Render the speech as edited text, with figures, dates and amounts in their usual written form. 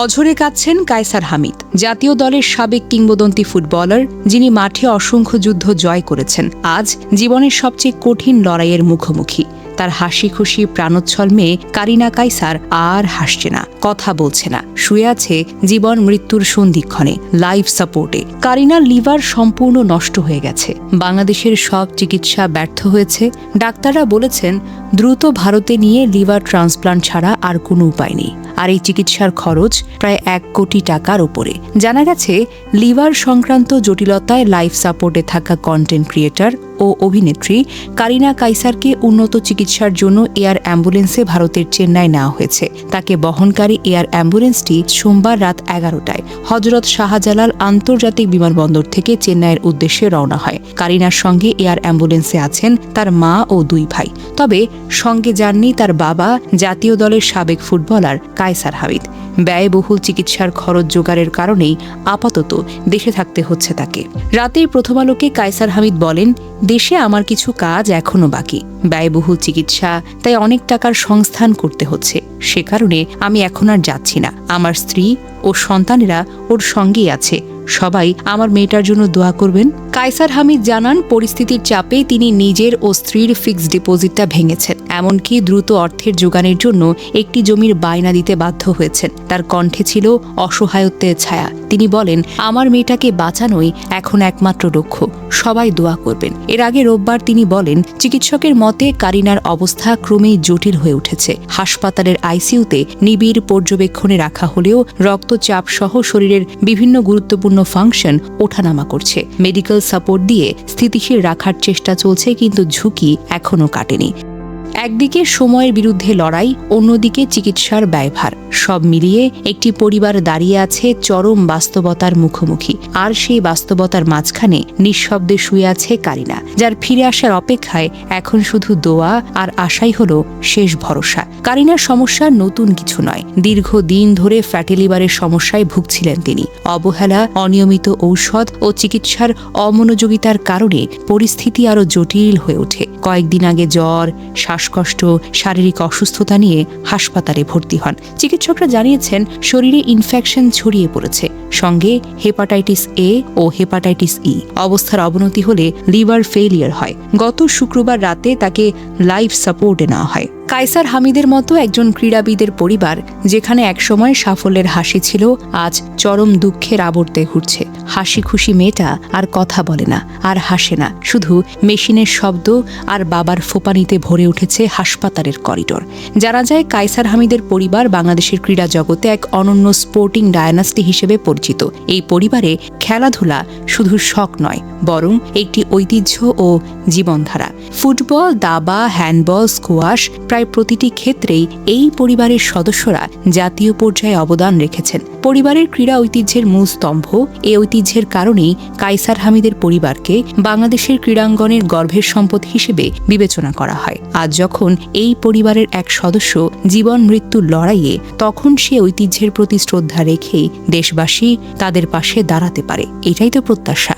অঝরে কাঁদছেন কায়সার হামিদ, জাতীয় দলের সাবেক কিংবদন্তি ফুটবলার, যিনি মাঠে অসংখ্য যুদ্ধ জয় করেছেন। আজ জীবনের সবচেয়ে কঠিন লড়াইয়ের মুখোমুখি। তার হাসি খুশি প্রাণোচ্ছল মেয়ে কারিনা কায়সার আর হাসছে না, কথা বলছে না, শুয়ে আছে জীবন মৃত্যুর সন্ধিক্ষণে লাইফ সাপোর্টে। কারিনার লিভার সম্পূর্ণ নষ্ট হয়ে গেছে। বাংলাদেশের সব চিকিৎসা ব্যর্থ হয়েছে। ডাক্তাররা বলেছেন দ্রুত ভারতে নিয়ে লিভার ট্রান্সপ্লান্ট ছাড়া আর কোনো উপায় নেই। আর এই চিকিৎসার খরচ প্রায় 1 কোটি টাকার উপরে। জানা গেছে লিভার সংক্রান্ত জটিলতায় লাইফ সাপোর্টে থাকা কন্টেন্ট ক্রিয়েটর ও অভিনেত্রী কারিনা কায়সারকে উন্নত চিকিৎসার জন্য এয়ার অ্যাম্বুলেন্সে ভারতের চেন্নাই নেওয়া হয়েছে। তাকে বহনকারী এয়ার অ্যাম্বুলেন্সটি সোমবার রাত 11টায় হজরত শাহজালাল আন্তর্জাতিক বিমানবন্দর থেকে চেন্নাইয়ের উদ্দেশ্যে রওনা হয়। কারিনার সঙ্গে এয়ার অ্যাম্বুলেন্সে আছেন তার মা ও 2 ভাই। তবে সঙ্গে যাননি তার বাবা, জাতীয় দলের সাবেক ফুটবলার কায়সার হামিদ। ব্যয়বহুল চিকিৎসার খরচ জোগাড়ের কারণেই আপাতত দেশে থাকতে হচ্ছে তাকে। রাতেই প্রথম আলোকে কায়সার হামিদ বলেন, দেশে আমার কিছু কাজ এখনো বাকি, ব্যয়বহুল চিকিৎসা, তাই অনেক টাকার সংস্থান করতে হচ্ছে। সে কারণে আমি এখন আর যাচ্ছি না। আমার স্ত্রী ও সন্তানেরা ওর সঙ্গেই আছে। সবাই আমার মেয়েটার জন্য দোয়া করবেন। কায়সার হামিদ জানান, পরিস্থিতির চাপে তিনি নিজের ও স্ত্রীর ফিক্সড ডিপোজিটটা ভেঙেছেন। এমনকি দ্রুত অর্থের জোগানের জন্য একটি জমির বায়না দিতে বাধ্য হয়েছেন। তার কণ্ঠে ছিল অসহায়ত্বের ছায়া। তিনি বলেন, আমার মেয়েটাকে বাঁচানোই এখন একমাত্র লক্ষ্য, সবাই দোয়া করবেন। এর আগে রোববার তিনি বলেন, চিকিৎসকের মতে কারিনার অবস্থা ক্রমেই জটিল হয়ে উঠেছে। হাসপাতালের আইসিইউতে নিবিড় পর্যবেক্ষণে রাখা হলেও রক্তচাপ সহ শরীরের বিভিন্ন গুরুত্বপূর্ণ ফাংশন ওঠানামা করছে। মেডিকেল সাপোর্ট দিয়ে স্থিতিশীল রাখার চেষ্টা চলছে, কিন্তু ঝুঁকি এখনও কাটেনি। একদিকে সময়ের বিরুদ্ধে লড়াই, অন্যদিকে চিকিৎসার ব্যয়ভার। সব মিলিয়ে একটি পরিবার দাঁড়িয়ে আছে চরম বাস্তবতার মুখোমুখি। আর সেই বাস্তবতার মাঝখানে নিঃশব্দে শুয়ে আছে কারিনা, যার ফিরে আসার অপেক্ষায় এখন শুধু দোয়া আর আশাই হলো শেষ ভরসা। কারিনার সমস্যা নতুন কিছু নয়। দীর্ঘদিন ধরে ফ্যাটি লিভারের সমস্যায় ভুগছিলেন তিনি। অবহেলা, অনিয়মিত ঔষধ ও চিকিৎসার অমনোযোগিতার কারণে পরিস্থিতি আরও জটিল হয়ে ওঠে। কয়েকদিন আগে জ্বর, শ্বাসকষ্ট, শারীরিক অসুস্থতা নিয়ে হাসপাতালে ভর্তি হন। চিকিৎসকরা জানিয়েছেন শরীরে ইনফেকশন ছড়িয়ে পড়েছে, সঙ্গে hepatitis A O hepatitis E. অবস্থার অবনতি হলে লিভার ফেইলিয়ার হয়। গত শুক্রবার রাতে তাকে লাইফ সাপোর্টে নেওয়া হয়। কায়সার হামিদের মতো একজন ক্রীড়াবিদের পরিবার, যেখানে একসময় সাফল্যের হাসি ছিল, আজ চরম দুঃখের আবর্তে ঘুরছে। হাসি খুশি মেয়েটা আর কথা বলে না, আর হাসে না, শুধু মেশিনের শব্দ আর বাবার ফোপানিতে ভরে উঠেছে হাসপাতালের করিডোর। জানা যায়, কায়সার হামিদের পরিবার বাংলাদেশের ক্রীড়া জগতে এক অনন্য স্পোর্টিং ডায়নাস্টি হিসেবে পরিচিত। এই পরিবারে খেলাধুলা শুধু শখ নয়, বরং একটি ঐতিহ্য ও জীবনধারা। ফুটবল, দাবা, হ্যান্ডবল, স্কোয়াশ, প্রায় প্রতিটি ক্ষেত্রেই এই পরিবারের সদস্যরা জাতীয় পর্যায়ে অবদান রেখেছেন। পরিবারের ক্রীড়া ঐতিহ্যের মূল স্তম্ভ। এই ঐতিহ্যের কারণেই কায়সার হামিদের পরিবারকে বাংলাদেশের ক্রীড়াঙ্গনের গর্ভের সম্পদ হিসেবে বিবেচনা করা হয়। আজ যখন এই পরিবারের এক সদস্য জীবন মৃত্যুর লড়াইয়ে, তখন সে ঐতিহ্যের প্রতি শ্রদ্ধা রেখেই দেশবাসী তাদের পাশে দাঁড়াতে পারে। এটাই তো প্রত্যাশা।